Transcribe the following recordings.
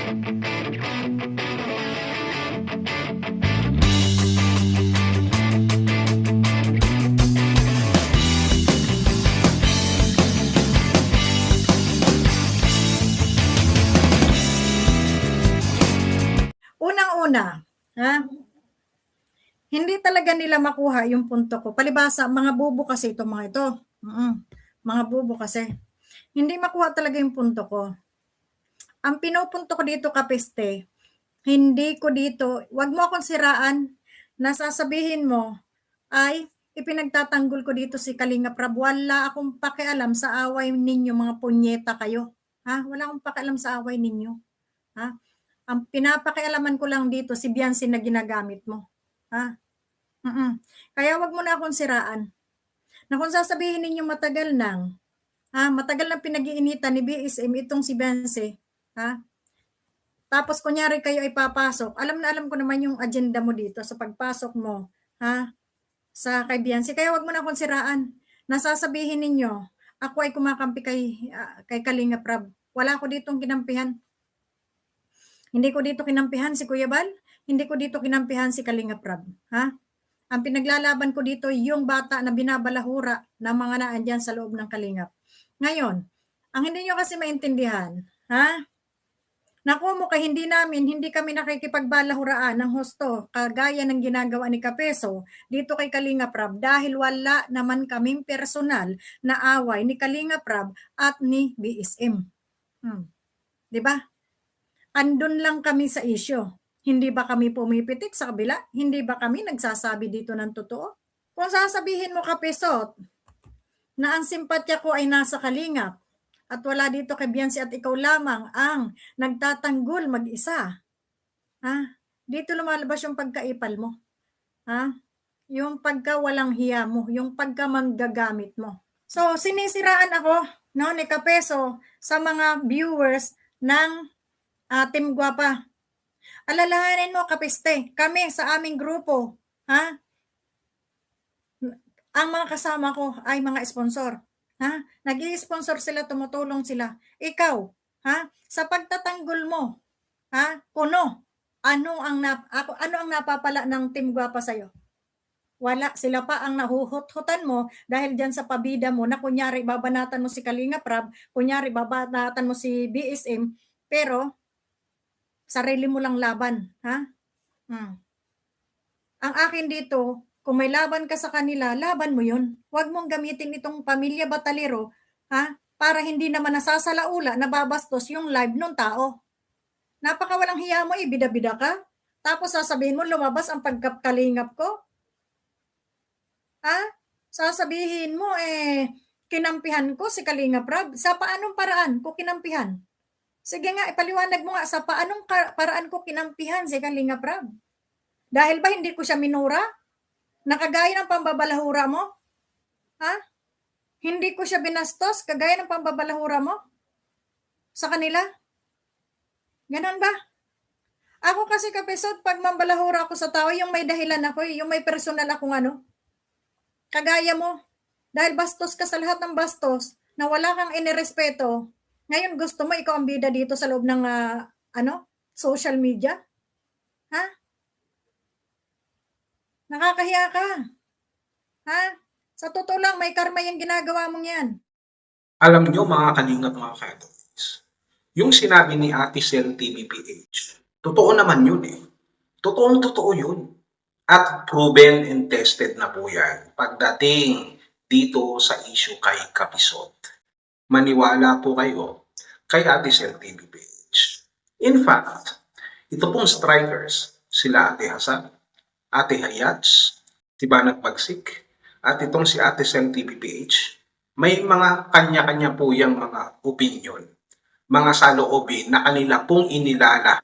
Unang-una, ha? Hindi talaga nila makuha yung punto ko. Palibhasa, mga bobo kasi itong mga ito. Mga bobo kasi. Hindi makuha talaga yung punto ko. Ang pinupunto ko dito, kapeste, hindi ko dito, wag mo akong siraan na sasabihin mo ay ipinagtatanggol ko dito si Kalinga Prab. Wala akong pakialam sa away ninyo, mga punyeta kayo. Ha? Wala akong pakialam sa away ninyo. Ha? Ang pinapakialaman ko lang dito si Biancy na ginagamit mo. Ha? Kaya wag mo na akong siraan. Na kung sasabihin ninyo matagal nang pinag-iinitan ni BSM itong si Biancy, ha? Tapos kunyari kayo ay papasok, alam na alam ko naman yung agenda mo dito sa pagpasok mo, ha? Sa kay Biancy. Kaya wag mo na akong siraan. Nasasabihin ninyo, ako ay kumakampi kay Kalinga Prab. Wala ko ditong kinampihan. Hindi ko dito kinampihan si Kuya Bal. Hindi ko dito kinampihan si Kalinga Prab. Ha? Ang pinaglalaban ko dito yung bata na binabalahura ng mga naandyan sa loob ng Kalingap. Ngayon, ang hindi nyo kasi maintindihan, ha? Naku mo kay hindi kami nakikipagbalahuraan ng husto kagaya ng ginagawa ni Kapeso dito kay Kalinga Prab dahil wala naman kaming personal na away ni Kalinga Prab at ni BSM. 'Di ba? Andun lang kami sa isyo. Hindi ba kami pumipitik sa kabila? Hindi ba kami nagsasabi dito ng totoo? Kung sasabihin mo, Kapesot, na ang simpatya ko ay nasa Kalingap at wala dito kay Biancy at ikaw lamang ang nagtatanggol mag-isa, ha? Dito lumalabas yung pagkaipal mo. Ha? Yung pagka walang hiya mo, yung pagka manggagamit mo. So, sinisiraan ako, no, ni Kapeso sa mga viewers ng Team Guapa. Alalahanin mo, kapiste, kami sa aming grupo, ha? Ang mga kasama ko ay mga sponsor, ha? Nag-i-sponsor sila, tumutulong sila. Ikaw, ha? Sa pagtatanggol mo, ha? Kuno, ano ang napapala ng Team Guapa sa'yo? Wala, sila pa ang nahuhut-hutan mo dahil diyan sa pabida mo na kunyari babanatan mo si Kalinga Prab, kunyari babanatan mo si BSM, pero sarili mo lang laban, ha? Ang akin dito, kung may laban ka sa kanila, laban mo yun. Huwag mong gamitin itong pamilya batalero, ha? Para hindi naman nasasalaula, nababastos yung live ng tao. Napakawalang hiya mo, bida-bida ka. Tapos sasabihin mo, lumabas ang pagkakalingap ko. Ha? Sasabihin mo, kinampihan ko si Kalinga Prab. Sa paanong paraan ko kinampihan? Sige nga, ipaliwanag mo nga sa paanong paraan ko kinampihan si Kalinga Prab. Dahil ba hindi ko siya minura? Nakagaya ng pambabalahura mo? Ha? Hindi ko siya binastos kagaya ng pambabalahura mo? Sa kanila? Ganon ba? Ako kasi, Kapesot, pag mambalahura ako sa tao, yung may dahilan ako, yung may personal akong kagaya mo. Dahil bastos ka sa lahat ng bastos, na wala kang inirespeto, ngayon gusto mo ikaw ang bida dito sa loob ng social media? Ha? Nakakahiya ka. Ha? Sa totoo lang, may karma yung ginagawa mong yan. Alam nyo mga kalingap mga katolis, yung sinabi ni Ate Sel TVPH, totoo naman yun eh. Totoo yun. At proven and tested na po yan pagdating dito sa issue kay Kapisot. Maniwala po kayo kay Ate Sel TVPH. In fact, ito pong strikers, sila Ate Hasan, Ate Hayats, si Banat Bagsik, at itong si Ate Sel TVPH, may mga kanya-kanya po yung mga opinion, mga saloobin na kanila pong inilala,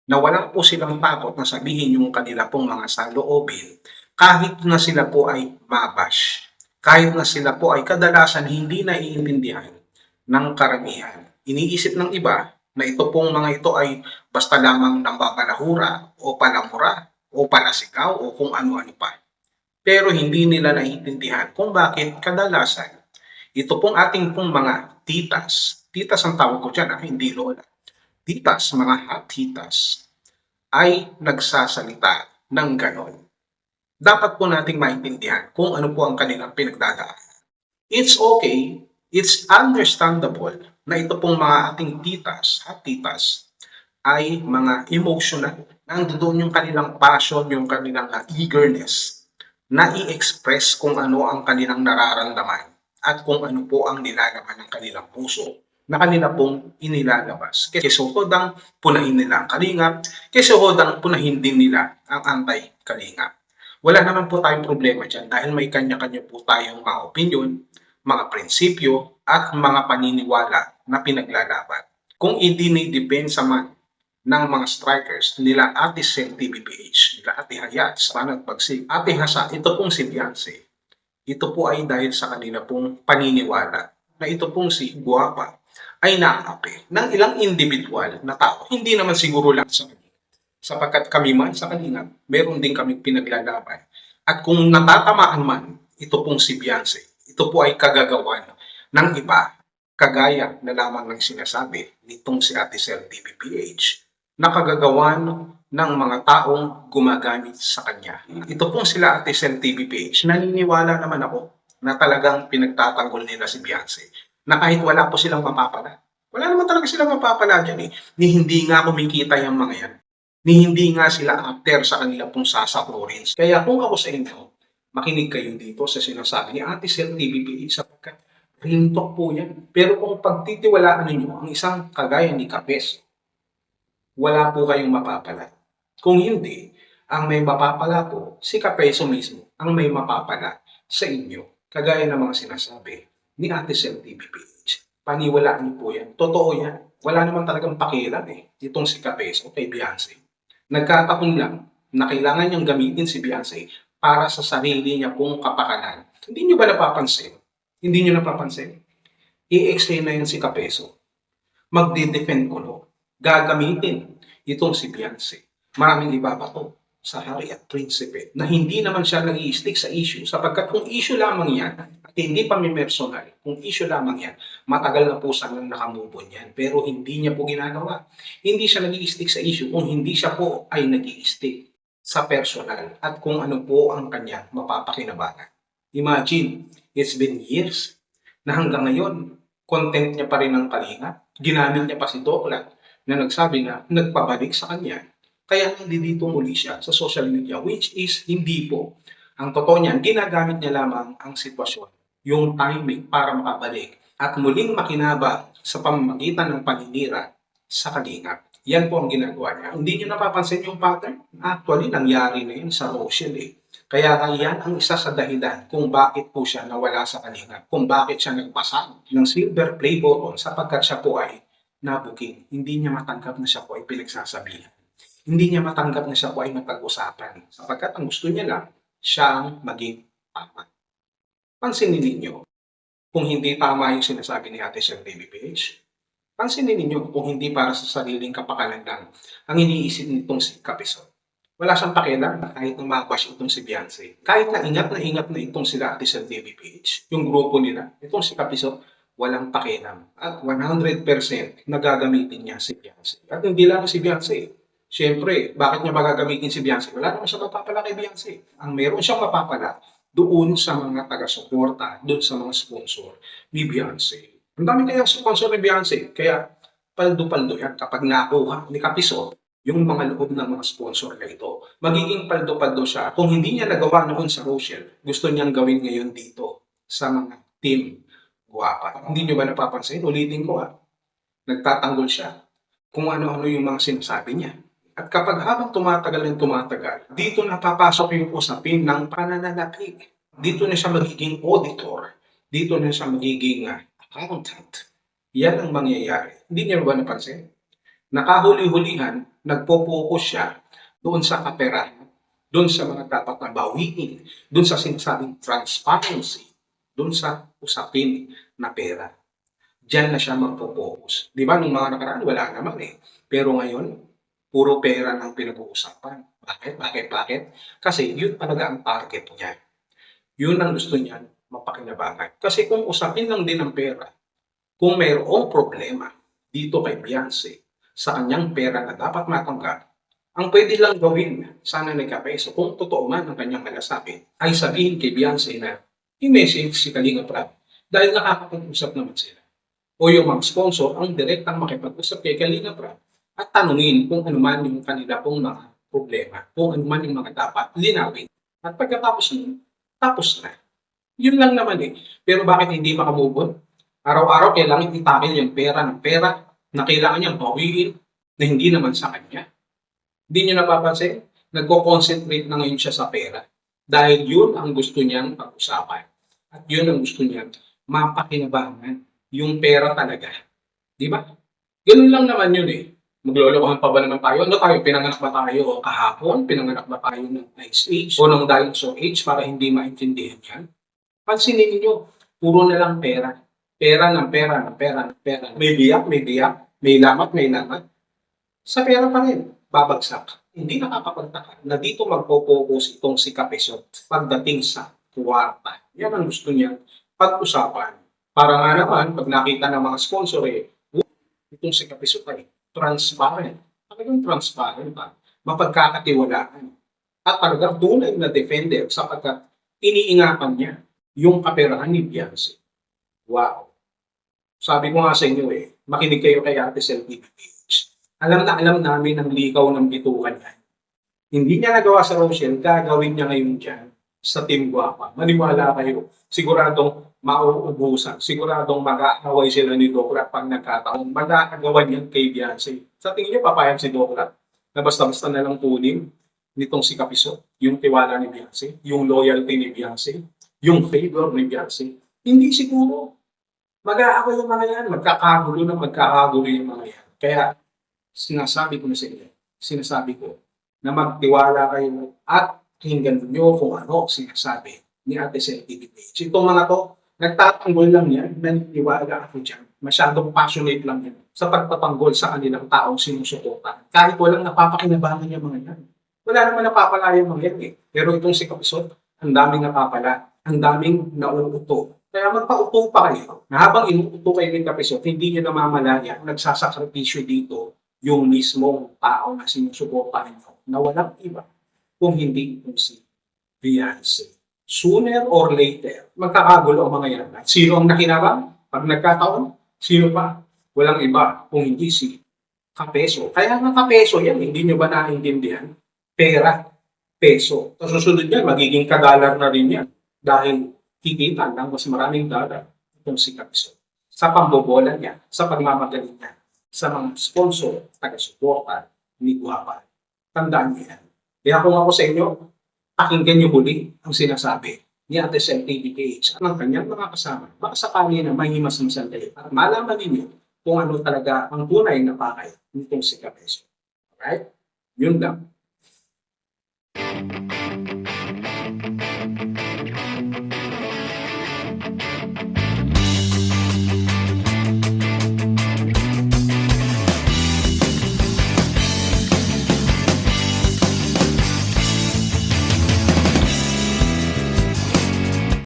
na wala po silang takot na sabihin yung kanila pong mga saloobin kahit na sila po ay mabash, kahit na sila po ay kadalasan hindi naiintindihan ng karamihan. Iniisip ng iba na ito pong mga ito ay basta lamang nambabalahura o palamura o panasikaw o kung ano-ano pa. Pero hindi nila naiintindihan kung bakit kadalasan ito pong ating pong mga titas ang tawag ko dyan, hindi lola. titas, mga hot titas, ay nagsasalita ng ganon. Dapat po nating maintindihan kung ano po ang kanilang pinagdadaan. It's okay, it's understandable na ito pong mga ating titas, hot titas, ay mga emotional. Nandoon yung kanilang passion, yung kanilang eagerness na i-express kung ano ang kanilang nararamdaman at kung ano po ang nilalaman ng kanilang puso na kanila pong inilalabas. Kesuhodang punahin nila ang kalingap, kesuhodang punahin din nila ang anti-kalingap. Wala naman po tayong problema dyan dahil may kanya-kanya po tayong mga opinion, mga prinsipyo, at mga paniniwala na pinaglalaban. Kung idinidepensa man ng mga strikers nila Ate Sel TVPH, nila Ate Hayat, sa Pagsig, Ate Hasa, ito pong si Beyonce. Ito po ay dahil sa kanila pong paniniwala na ito pong si Guapa ay naaapi ng ilang individual na tao. Hindi naman siguro lang sa kanila. Sapagkat kami man sa kanila, meron din kami pinaglalaban. At kung natatamaan man, ito pong si Beyonce, ito po ay kagagawan ng iba, kagaya na lamang ng sinasabi nitong si Ate Sel TVPH, na kagagawan ng mga taong gumagamit sa kanya. Ito pong sila Ate Sel TVPH, naniniwala naman ako na talagang pinagtatanggol nila si Beyonce, na kahit wala po silang mapapala. Wala naman talaga silang mapapala dyan eh. Ni hindi nga kumikita yung mga yan. Ni hindi nga sila after sa kanila pong sasapurin. Kaya kung ako sa inyo, makinig kayo dito sa sinasabi ni Ate Sel TVPH sapagkat real talk po yan. Pero kung pagtitiwalaan ninyo ang isang kagaya ni Kapes, wala po kayong mapapala. Kung hindi, ang may mapapala po, si Kapeso mismo, ang may mapapala sa inyo. Kagaya ng mga sinasabi ni Ate Sel TVPH. Paniwalaan niyo po yan. Totoo yan. Wala naman talagang pakialam eh. Itong si Kapeso kay Beyonce. Nagkataon lang na kailangan niyang gamitin si Beyonce para sa sarili niya pong kapakanan. Hindi niyo ba napapansin? Hindi niyo napapansin? I-explain na yan si Kapeso. Magde-defend ko no. Gagamitin itong si Beyonce. Maraming ibabato sa hari at prinsipe na hindi naman siya nag-i-stick sa issue sapagkat kung issue lamang yan at hindi pa may personal, kung issue lamang yan, matagal na po sanang nakamove on yan pero hindi niya po ginagawa. Hindi siya nag-i-stick sa issue kung hindi siya po ay nag-i-stick sa personal at kung ano po ang kanyang mapapakinabangan. Imagine, it's been years na hanggang ngayon, content niya pa rin ang Kalinga. Ginamit niya pa si Dokla na nagsabi na nagpabalik sa kanya. Kaya nandito muli siya sa social media, which is hindi po. Ang totoo niyan, ginagamit niya lamang ang sitwasyon, yung timing para makabalik at muling makinabang sa pamamagitan ng paninira sa Kalingap. Yan po ang ginagawa niya. Hindi niyo napapansin yung pattern? Actually, nangyari na yun sa Rochelle eh. Kaya yan ang isa sa dahilan kung bakit po siya nawala sa Kalingap, kung bakit siya nagpasang ng silver play button sapagkat siya po ay nabuking. Hindi niya matanggap na siya po ay pinagsasabihan. Hindi niya matanggap na siya po ay mapag-usapan sapagkat ang gusto niya lang, siya ang maging tama. Pansinin ninyo, kung hindi tama yung sinasabi ni Ate Sel TVPH, pansinin ninyo kung hindi para sa sariling kapakanan lang ang iniisip nitong si Kapison. Wala siyang pakialam kahit nang mabash itong si Beyonce. Kahit na ingat na itong sila Ate Sel TVPH, yung grupo nila, itong si Kapison, walang pakialam. At 100% nagagamitin niya si Beyonce. At hindi lang si Beyonce. Siyempre, bakit niya magagamitin si Beyonce? Wala naman siya mapapala kay Beyonce. Ang meron siyang mapapala doon sa mga taga-suporta, doon sa mga sponsor ni Beyonce. Ang dami kayang sponsor ni Beyonce. Kaya paldo-paldo yan kapag nakuha ni Kapiso yung mga loob ng mga sponsor na ito. Magiging paldo-paldo siya. Kung hindi niya nagawa noon sa Rochelle, gusto niyang gawin ngayon dito sa mga team Guapa. Hindi niyo ba napapansin? Ulitin ko nagtatanggol siya kung ano-ano yung mga sinasabi niya. At kapag habang tumatagal, dito na papasok yung usapin ng pananalapi. Dito na siya magiging auditor. Dito na siya magiging accountant. Yan ang mangyayari. Hindi niyo ba napansin? Nakahuli-hulihan, nagpo-focus siya doon sa kaperahan, doon sa mga dapat na bawiin, doon sa sinasabing transparency, doon sa usapin na pera. Diyan na siya magpo-focus. Di ba, nung mga nakaraan, wala naman eh. Pero ngayon, puro pera ng pinag-uusapan. Bakit? Kasi yun talaga ang target niya. Yun ang gusto niya mapakinabangan. Kasi kung usapin lang din ang pera, kung mayroong problema dito kay Beyonce, sa kanyang pera na dapat matanggap, ang pwede lang gawin, sana nagkapeso, kung totoo man ang kanyang malasakit, ay sabihin kay Beyonce na i-message si Kalinga Prab dahil nakakapag-usap naman sila. O yung mga sponsor ang direktang makipag-usap kay Kalinga Prab at tanungin kung ano man yung kanila pong mga problema, kung ano man yung mga dapat linawin. At pagkatapos nun, tapos na. Yun lang naman eh. Pero bakit hindi makamove on? Araw-araw kailangan itakil yung pera ng pera na kailangan niyang bawiin na hindi naman sa kanya. Hindi niyo napapansin? Nagko-concentrate na ngayon siya sa pera. Dahil yun ang gusto niyang pag-usapan. At yun ang gusto niyang mapakinabangan. Yung pera talaga. Di ba? Ganun lang naman yun eh. Maglolokohan pa ba naman tayo? Ano tayo? Pinanganak ba tayo kahapon? Pinanganak ba tayo ng Ice Age? O ng Dinosaur Age para hindi maintindihan yan? Pansinin niyo, puro na lang pera. Pera ng pera ng pera ng pera. May biyak, may biyak. May lamat, may lamat. Sa pera pa rin, babagsak. Hindi nakakapagtaka na dito magpo-focus itong si Kapesot pagdating sa kwarta. Yan ang gusto niya pag-usapan. Para nga naman, pag nakita ng mga sponsor itong si Kapesot ay transparent. Talagang transparent pa. Mapagkakatiwalaan. At talagang tunay na defender sapagkat iniingatan niya yung kaperahan ni Beyonce. Wow. Sabi ko nga sa inyo makinig kayo kay Ate Sel PH. Alam na alam namin ang likaw ng bitukan niya. Hindi niya nagawa sa Rochelle, gagawin niya ngayon dyan sa Team Guapa. Maniwala kayo, siguradong mauubusan, siguradong mag-aaway sila ni Dokrat pag nagkataon. Mag-aagawan yan kay Beyonce. Sa tingin niyo, papayag si Dokrat na basta-basta na lang kunin nitong si Kapesot, yung tiwala ni Beyonce, yung loyalty ni Beyonce, yung favor ni Beyonce. Hindi siguro. Mag-aaway yung mga yan, magkakagulo yung mga yan. Kaya sinasabi ko na sa inyo, sinasabi ko na magtiwala kayo at hinggan nyo kung ano sinasabi ni Ate Sel PH. Itong mga to, nagtatanggol lang yan, naniniwala ako dyan. Masyadong passionate lang yan sa pagtatanggol sa kanilang taong sinusuportahan. Kahit walang napapakinabangan yung mga yan. Wala naman napapala yung mga yan Pero itong si Kapesot, ang daming napapala, ang daming nauuto. Kaya magpauto pa kayo. Na habang inuuto kayo ng Kapesot, hindi nyo namamalaya, nagsasakripisyo dito yung mismong tao na sinusuportahan nyo na walang iba kung hindi itong si Beyonce. Sooner or later, magkakagulo ang mga yan. At sino ang nakinabang? Pag nagkataon, sino pa? Walang iba kung hindi si Kapeso. Kaya nga Kapeso yan, hindi nyo ba naiintindihan? Pera, peso. Sa susunod yan, magiging kadalar na rin yan. Dahil kikita ng mas maraming dollar itong si Kapeso. Sa pambobola niya, sa pagmamagaling niya, sa mga sponsor, taga-suporta, ni Guapa. Tandaan niyo yan. Kaya kung ako sa inyo, pakinggan niyo muli ang sinasabi ni Ate Sel PH at ng kanyang mga kasama. Baka sakali na mahimas-masan kayo at malaman ninyo kung ano talaga ang tunay na pakay nitong si Kapeso. Alright? Yun lang.